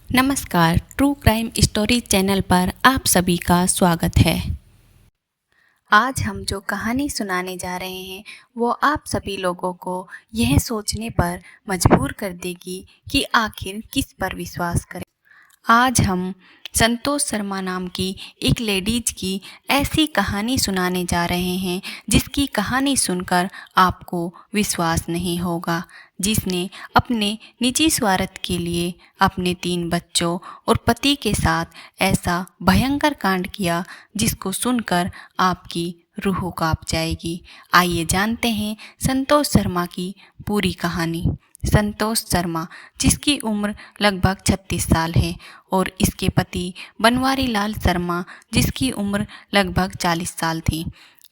नमस्कार, true crime story channel पर आप सभी का स्वागत है। आज हम जो कहानी सुनाने जा रहे हैं वो आप सभी लोगों को यह सोचने पर मजबूर कर देगी कि आखिर किस पर विश्वास करें। आज हम संतोष शर्मा नाम की एक लेडीज की ऐसी कहानी सुनाने जा रहे हैं जिसकी कहानी सुनकर आपको विश्वास नहीं होगा, जिसने अपने निजी स्वार्थ के लिए अपने 3 बच्चों और पति के साथ ऐसा भयंकर कांड किया जिसको सुनकर आपकी रूह कांप जाएगी। आइए जानते हैं संतोष शर्मा की पूरी कहानी। संतोष शर्मा, जिसकी उम्र लगभग 36 साल है, और इसके पति बनवारी लाल शर्मा, जिसकी उम्र लगभग 40 साल थी।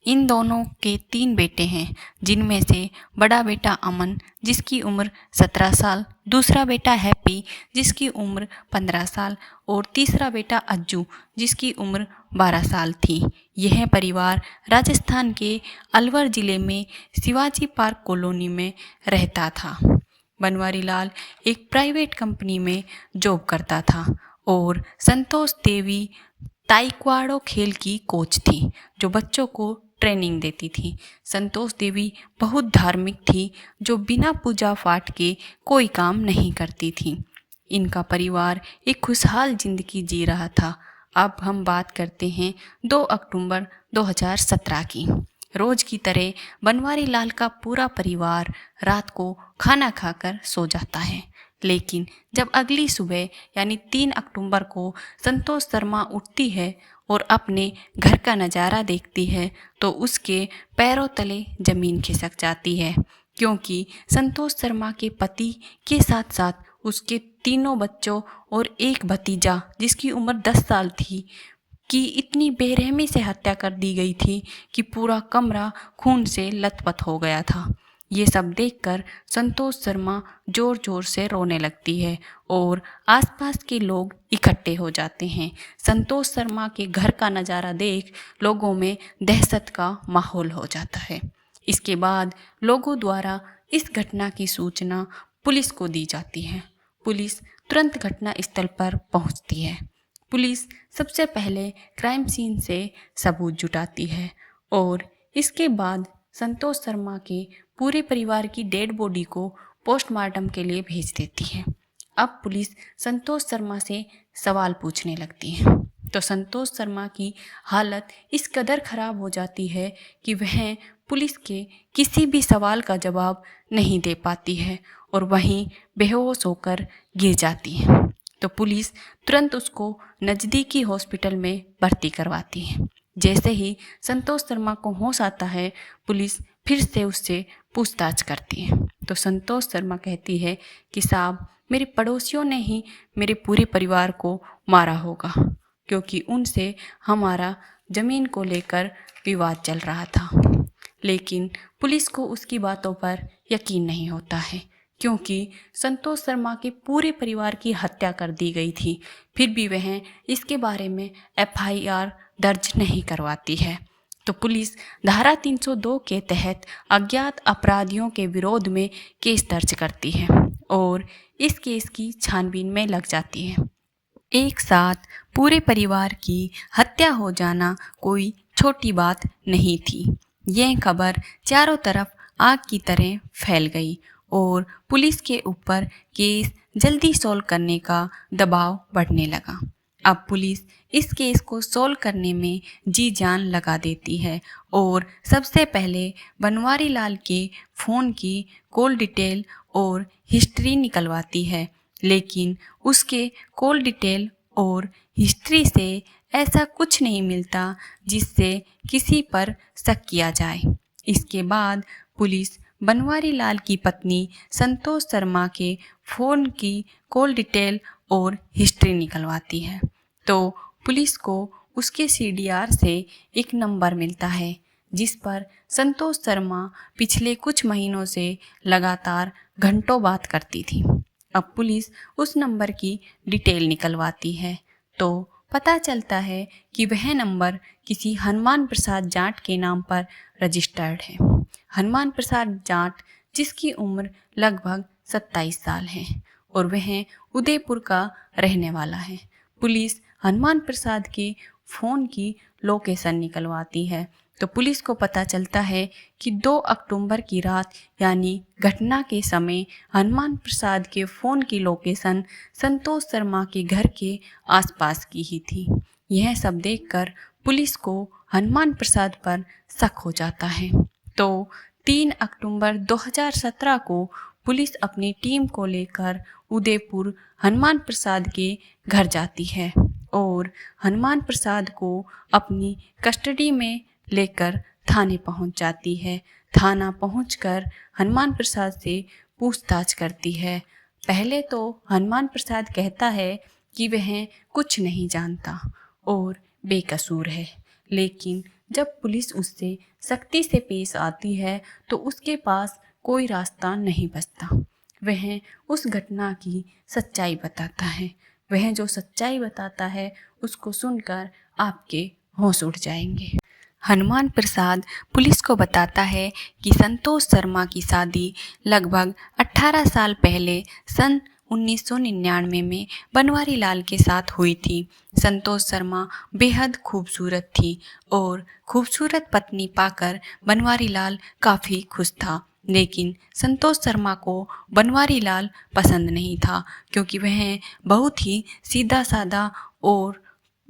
इन दोनों के 3 बेटे हैं, जिनमें से बड़ा बेटा अमन, जिसकी उम्र 17 साल, दूसरा बेटा हैप्पी, जिसकी उम्र 15 साल, और तीसरा बेटा अज्जू, जिसकी उम्र 12 साल थी। यह परिवार राजस्थान के अलवर ज़िले में शिवाजी पार्क कॉलोनी में रहता था। बनवारी लाल एक प्राइवेट कंपनी में जॉब करता था और संतोष देवी ताइक्वांडो खेल की कोच थी, जो बच्चों को ट्रेनिंग देती थी। संतोष देवी बहुत धार्मिक थी, जो बिना पूजा पाठ के कोई काम नहीं करती थी। इनका परिवार एक खुशहाल जिंदगी जी रहा था। अब हम बात करते हैं 2 अक्टूबर 2017 की। रोज की तरह बनवारी लाल का पूरा परिवार रात को खाना खाकर सो जाता है, लेकिन जब अगली सुबह यानी 3 अक्टूबर को संतोष शर्मा उठती है और अपने घर का नज़ारा देखती है तो उसके पैरों तले जमीन खिसक जाती है, क्योंकि संतोष शर्मा के पति के साथ साथ उसके 3 बच्चों और एक भतीजा, जिसकी उम्र 10 साल थी, की इतनी बेरहमी से हत्या कर दी गई थी कि पूरा कमरा खून से लथपथ हो गया था। ये सब देखकर संतोष शर्मा ज़ोर ज़ोर से रोने लगती है और आसपास के लोग इकट्ठे हो जाते हैं। संतोष शर्मा के घर का नज़ारा देख लोगों में दहशत का माहौल हो जाता है। इसके बाद लोगों द्वारा इस घटना की सूचना पुलिस को दी जाती है। पुलिस तुरंत घटना स्थल पर पहुंचती है। पुलिस सबसे पहले क्राइम सीन से सबूत जुटाती है और इसके बाद संतोष शर्मा के पूरे परिवार की डेड बॉडी को पोस्टमार्टम के लिए भेज देती है। अब पुलिस संतोष शर्मा से सवाल पूछने लगती है, तो संतोष शर्मा की हालत इस कदर खराब हो जाती है कि वह पुलिस के किसी भी सवाल का जवाब नहीं दे पाती है और वहीं बेहोश होकर गिर जाती है। तो पुलिस तुरंत उसको नज़दीकी हॉस्पिटल में भर्ती करवाती है। जैसे ही संतोष शर्मा को होश आता है, पुलिस फिर से उससे पूछताछ करती है। तो संतोष शर्मा कहती है कि साहब, मेरे पड़ोसियों ने ही मेरे पूरे परिवार को मारा होगा, क्योंकि उनसे हमारा ज़मीन को लेकर विवाद चल रहा था। लेकिन पुलिस को उसकी बातों पर यकीन नहीं होता है, क्योंकि संतोष शर्मा के पूरे परिवार की हत्या कर दी गई थी, फिर भी वह इसके बारे में FIR दर्ज नहीं करवाती है। तो पुलिस धारा 302 के तहत अज्ञात अपराधियों के विरोध में केस दर्ज करती है और इस केस की छानबीन में लग जाती है। एक साथ पूरे परिवार की हत्या हो जाना कोई छोटी बात नहीं थी। यह खबर चारों तरफ आग की तरह फैल गई और पुलिस के ऊपर केस जल्दी सॉल्व करने का दबाव बढ़ने लगा। अब पुलिस इस केस को सॉल्व करने में जी जान लगा देती है और सबसे पहले बनवारी लाल के फ़ोन की कॉल डिटेल और हिस्ट्री निकलवाती है, लेकिन उसके कॉल डिटेल और हिस्ट्री से ऐसा कुछ नहीं मिलता जिससे किसी पर शक किया जाए। इसके बाद पुलिस बनवारी लाल की पत्नी संतोष शर्मा के फ़ोन की कॉल डिटेल और हिस्ट्री निकलवाती है। तो पुलिस को उसके CDR से एक नंबर मिलता है जिस पर संतोष शर्मा पिछले कुछ महीनों से लगातार घंटों बात करती थी। अब पुलिस उस नंबर की डिटेल निकलवाती है तो पता चलता है कि वह नंबर किसी हनुमान प्रसाद जाट के नाम पर रजिस्टर्ड है। हनुमान प्रसाद जाट, जिसकी उम्र लगभग 27 साल है और वह उदयपुर का रहने वाला है। पुलिस हनुमान प्रसाद के फ़ोन की लोकेशन निकलवाती है तो पुलिस को पता चलता है कि 2 अक्टूबर की रात यानी घटना के समय हनुमान प्रसाद के फ़ोन की लोकेशन संतोष शर्मा के घर के आसपास की ही थी। यह सब देखकर पुलिस को हनुमान प्रसाद पर शक हो जाता है। तो 3 अक्टूबर 2017 को पुलिस अपनी टीम को लेकर उदयपुर हनुमान प्रसाद के घर जाती है और हनुमान प्रसाद को अपनी कस्टडी में लेकर थाने पहुंच जाती है। थाना पहुंचकर हनुमान प्रसाद से पूछताछ करती है। पहले तो हनुमान प्रसाद कहता है कि वह कुछ नहीं जानता और बेकसूर है, लेकिन जब पुलिस उससे सख्ती से पेश आती है तो उसके पास कोई रास्ता नहीं बचता। वह उस घटना की सच्चाई बताता है। वह जो सच्चाई बताता है उसको सुनकर आपके होश उड़ जाएंगे। हनुमान प्रसाद पुलिस को बताता है कि संतोष शर्मा की शादी लगभग 18 साल पहले सन 1999 में बनवारी लाल के साथ हुई थी। संतोष शर्मा बेहद खूबसूरत थी और खूबसूरत पत्नी पाकर बनवारी लाल काफ़ी खुश था, लेकिन संतोष शर्मा को बनवारी लाल पसंद नहीं था क्योंकि वह बहुत ही सीधा साधा और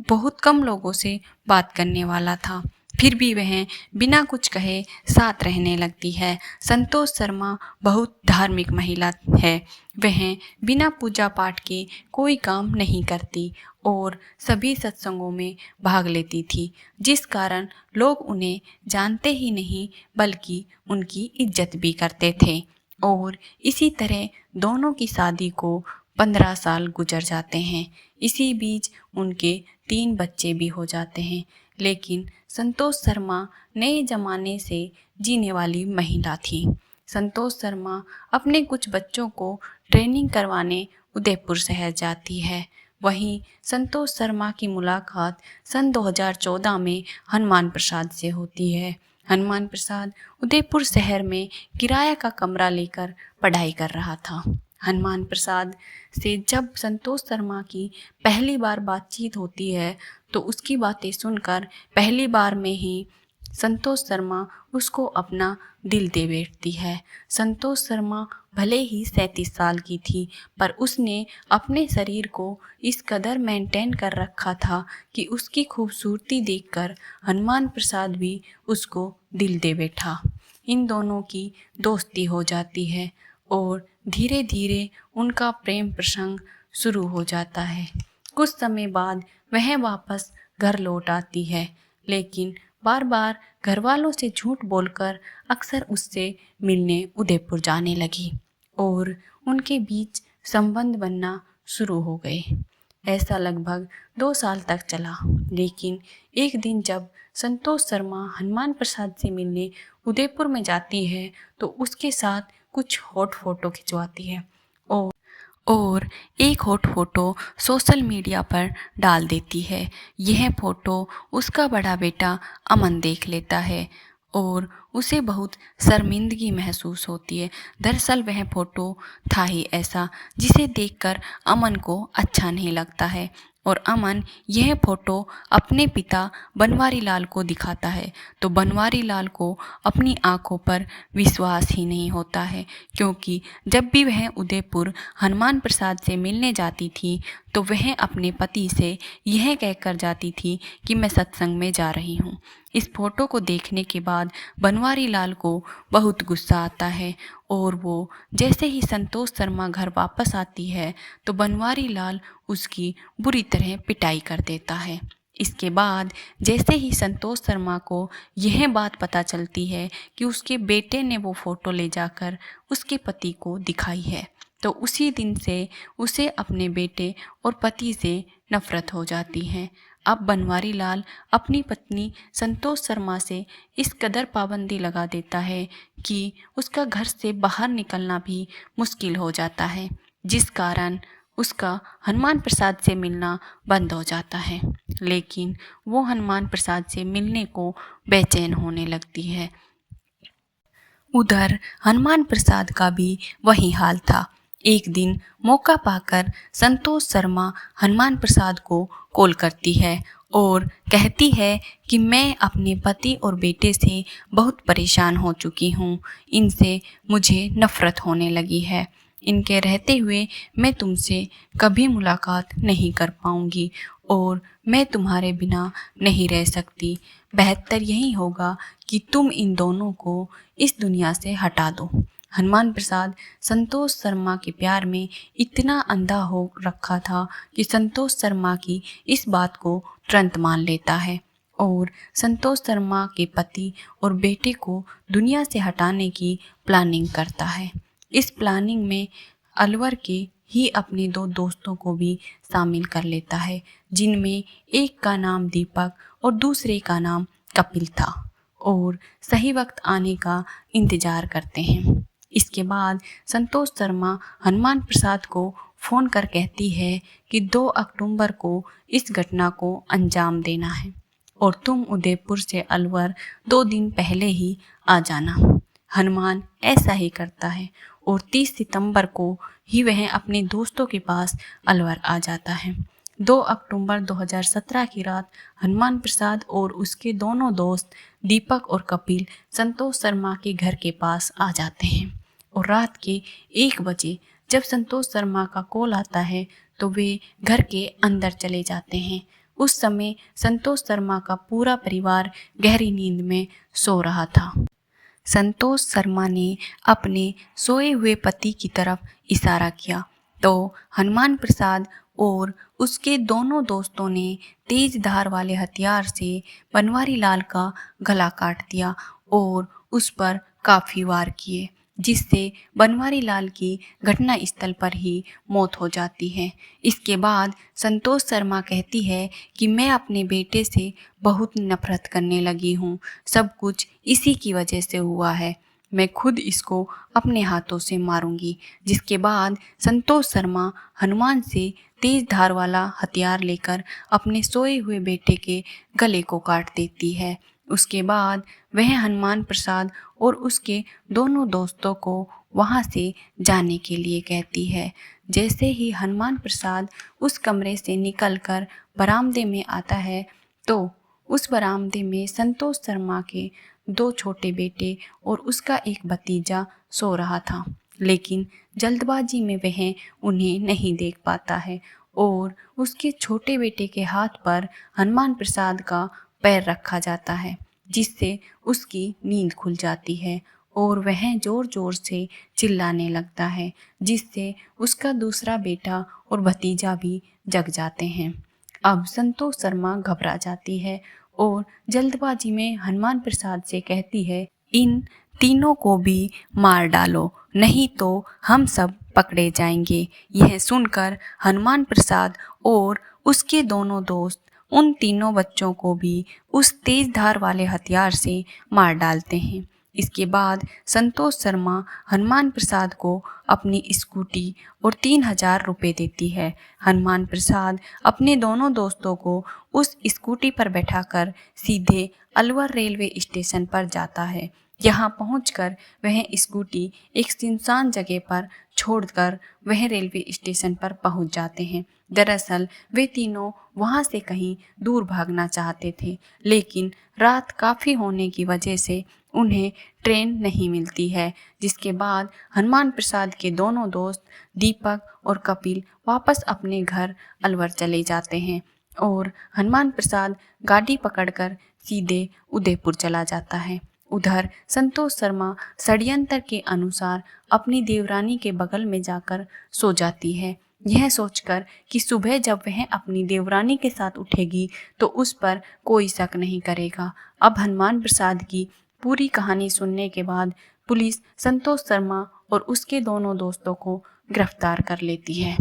बहुत कम लोगों से बात करने वाला था। फिर भी वह बिना कुछ कहे साथ रहने लगती है। संतोष शर्मा बहुत धार्मिक महिला है। वह बिना पूजा पाठ के कोई काम नहीं करती और सभी सत्संगों में भाग लेती थी, जिस कारण लोग उन्हें जानते ही नहीं बल्कि उनकी इज्जत भी करते थे। और इसी तरह दोनों की शादी को 15 साल गुजर जाते हैं। इसी बीच उनके 3 बच्चे भी हो जाते हैं, लेकिन संतोष शर्मा नए ज़माने से जीने वाली महिला थी। संतोष शर्मा अपने कुछ बच्चों को ट्रेनिंग करवाने उदयपुर शहर जाती है। वहीं संतोष शर्मा की मुलाकात सन 2014 में हनुमान प्रसाद से होती है। हनुमान प्रसाद उदयपुर शहर में किराया का कमरा लेकर पढ़ाई कर रहा था। हनुमान प्रसाद से जब संतोष शर्मा की पहली बार बातचीत होती है तो उसकी बातें सुनकर पहली बार में ही संतोष शर्मा उसको अपना दिल दे बैठती है। संतोष शर्मा भले ही 37 साल की थी, पर उसने अपने शरीर को इस कदर मेंटेन कर रखा था कि उसकी खूबसूरती देखकर हनुमान प्रसाद भी उसको दिल दे बैठा। इन दोनों की दोस्ती हो जाती है और धीरे धीरे उनका प्रेम प्रसंग शुरू हो जाता है। कुछ समय बाद वह वापस घर लौट आती है, लेकिन बार बार घर वालों से झूठ बोलकर अक्सर उससे मिलने उदयपुर जाने लगी और उनके बीच संबंध बनना शुरू हो गए। ऐसा लगभग 2 साल तक चला, लेकिन एक दिन जब संतोष शर्मा हनुमान प्रसाद से मिलने उदयपुर में जाती है तो उसके साथ कुछ हॉट फोटो खिंचवाती है और एक हॉट फोटो सोशल मीडिया पर डाल देती है। यह फोटो उसका बड़ा बेटा अमन देख लेता है और उसे बहुत शर्मिंदगी महसूस होती है। दरअसल वह फोटो था ही ऐसा जिसे देखकर अमन को अच्छा नहीं लगता है और अमन यह फोटो अपने पिता बनवारी लाल को दिखाता है तो बनवारी लाल को अपनी आंखों पर विश्वास ही नहीं होता है, क्योंकि जब भी वह उदयपुर हनुमान प्रसाद से मिलने जाती थी तो वह अपने पति से यह कहकर जाती थी कि मैं सत्संग में जा रही हूँ। इस फोटो को देखने के बाद बनवारी लाल को बहुत गुस्सा आता है और वो जैसे ही संतोष शर्मा घर वापस आती है तो बनवारी लाल उसकी बुरी तरह पिटाई कर देता है। इसके बाद जैसे ही संतोष शर्मा को यह बात पता चलती है कि उसके बेटे ने वो फ़ोटो ले जाकर उसके पति को दिखाई है तो उसी दिन से उसे अपने बेटे और पति से नफ़रत हो जाती है। अब बनवारी लाल अपनी पत्नी संतोष शर्मा से इस कदर पाबंदी लगा देता है कि उसका घर से बाहर निकलना भी मुश्किल हो जाता है, जिस कारण उसका हनुमान प्रसाद से मिलना बंद हो जाता है। लेकिन वो हनुमान प्रसाद से मिलने को बेचैन होने लगती है। उधर हनुमान प्रसाद का भी वही हाल था। एक दिन मौका पाकर संतोष शर्मा हनुमान प्रसाद को कॉल करती है और कहती है कि मैं अपने पति और बेटे से बहुत परेशान हो चुकी हूँ। इनसे मुझे नफ़रत होने लगी है। इनके रहते हुए मैं तुमसे कभी मुलाकात नहीं कर पाऊँगी और मैं तुम्हारे बिना नहीं रह सकती। बेहतर यही होगा कि तुम इन दोनों को इस दुनिया से हटा दो। हनुमान प्रसाद संतोष शर्मा के प्यार में इतना अंधा हो रखा था कि संतोष शर्मा की इस बात को तुरंत मान लेता है और संतोष शर्मा के पति और बेटे को दुनिया से हटाने की प्लानिंग करता है। इस प्लानिंग में अलवर के ही अपने दो दोस्तों को भी शामिल कर लेता है, जिनमें एक का नाम दीपक और दूसरे का नाम कपिल था, और सही वक्त आने का इंतजार करते हैं। इसके बाद संतोष शर्मा हनुमान प्रसाद को फ़ोन कर कहती है कि 2 अक्टूबर को इस घटना को अंजाम देना है और तुम उदयपुर से अलवर 2 दिन पहले ही आ जाना। हनुमान ऐसा ही करता है और 30 सितंबर को ही वह अपने दोस्तों के पास अलवर आ जाता है। 2 अक्टूबर 2017 की रात हनुमान प्रसाद और उसके दोनों दोस्त दीपक और कपिल संतोष शर्मा के घर के पास आ जाते हैं और रात के 1 बजे जब संतोष शर्मा का कॉल आता है तो वे घर के अंदर चले जाते हैं। उस समय संतोष शर्मा का पूरा परिवार गहरी नींद में सो रहा था। संतोष शर्मा ने अपने सोए हुए पति की तरफ इशारा किया तो हनुमान प्रसाद और उसके दोनों दोस्तों ने तेज धार वाले हथियार से बनवारी लाल का गला काट दिया और उस पर काफ़ी वार किए, जिससे बनवारी लाल की घटना स्थल पर ही मौत हो जाती है। इसके बाद संतोष शर्मा कहती है कि मैं अपने बेटे से बहुत नफरत करने लगी हूँ, सब कुछ इसी की वजह से हुआ है, मैं खुद इसको अपने हाथों से मारूंगी। जिसके बाद संतोष शर्मा हनुमान से तेज धार वाला हथियार लेकर अपने सोए हुए बेटे के गले को काट देती है। उसके बाद वह हनुमान प्रसाद और उसके दोनों दोस्तों को वहां से जाने के लिए कहती है। जैसे ही हनुमान प्रसाद उस कमरे से निकलकर बरामदे में आता है तो उस बरामदे में संतोष शर्मा के 2 छोटे बेटे और उसका एक भतीजा सो रहा था, लेकिन जल्दबाजी में वह उन्हें नहीं देख पाता है और उसके छोटे बेटे के हाथ पर हनुमान प्रसाद का पैर रखा जाता है, जिससे उसकी नींद खुल जाती है और वह ज़ोर ज़ोर से चिल्लाने लगता है, जिससे उसका दूसरा बेटा और भतीजा भी जग जाते हैं। अब संतोष शर्मा घबरा जाती है और जल्दबाजी में हनुमान प्रसाद से कहती है, इन तीनों को भी मार डालो, नहीं तो हम सब पकड़े जाएंगे। यह सुनकर हनुमान प्रसाद और उसके दोनों दोस्त उन तीनों बच्चों को भी उस तेज धार वाले हथियार से मार डालते हैं। इसके बाद संतोष शर्मा हनुमान प्रसाद को अपनी स्कूटी और 3000 रुपये देती है। हनुमान प्रसाद अपने दोनों दोस्तों को उस स्कूटी पर बैठाकर सीधे अलवर रेलवे स्टेशन पर जाता है। यहाँ पहुंचकर वह स्कूटी एक सुनसान जगह पर छोड़कर वह रेलवे स्टेशन पर पहुंच जाते हैं। दरअसल वे तीनों वहां से कहीं दूर भागना चाहते थे, लेकिन रात काफ़ी होने की वजह से उन्हें ट्रेन नहीं मिलती है। जिसके बाद हनुमान प्रसाद के दोनों दोस्त दीपक और कपिल वापस अपने घर अलवर चले जाते हैं और हनुमान प्रसाद गाड़ी पकड़कर सीधे उदयपुर चला जाता है। उधर संतोष शर्मा षड्यंत्र के अनुसार अपनी देवरानी के बगल में जाकर सो जाती है, यह सोचकर कि सुबह जब वह अपनी देवरानी के साथ उठेगी तो उस पर कोई शक नहीं करेगा। अब हनुमान प्रसाद की पूरी कहानी सुनने के बाद पुलिस संतोष शर्मा और उसके दोनों दोस्तों को गिरफ्तार कर लेती है।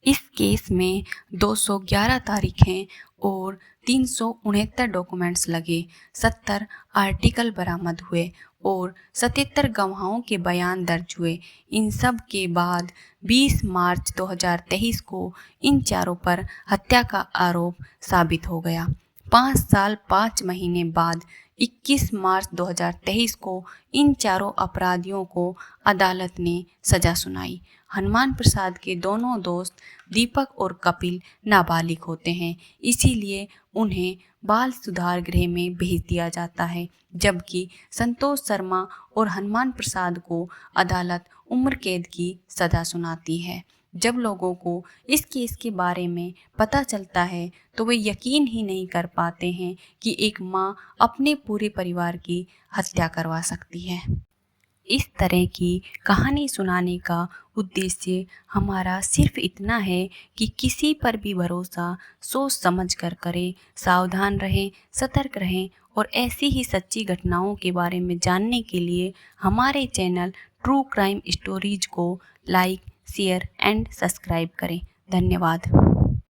इस केस में 211 तारीखें और 369 डॉक्यूमेंट्स लगे, 70 आर्टिकल बरामद हुए और 77 गवाहों के बयान दर्ज हुए। इन सब के बाद 20 मार्च 2023 को इन चारों पर हत्या का आरोप साबित हो गया। 5 साल 5 महीने बाद 21 मार्च 2023 को इन चारों अपराधियों को अदालत ने सजा सुनाई। हनुमान प्रसाद के दोनों दोस्त दीपक और कपिल नाबालिग होते हैं, इसीलिए उन्हें बाल सुधार गृह में भेज दिया जाता है, जबकि संतोष शर्मा और हनुमान प्रसाद को अदालत उम्र कैद की सज़ा सुनाती है। जब लोगों को इस केस के बारे में पता चलता है तो वे यकीन ही नहीं कर पाते हैं कि एक माँ अपने पूरे परिवार की हत्या करवा सकती है। इस तरह की कहानी सुनाने का उद्देश्य हमारा सिर्फ इतना है कि किसी पर भी भरोसा सोच समझ कर करें, सावधान रहें, सतर्क रहें और ऐसी ही सच्ची घटनाओं के बारे में जानने के लिए हमारे चैनल ट्रू क्राइम स्टोरीज को लाइक, शेयर एंड सब्सक्राइब करें। धन्यवाद।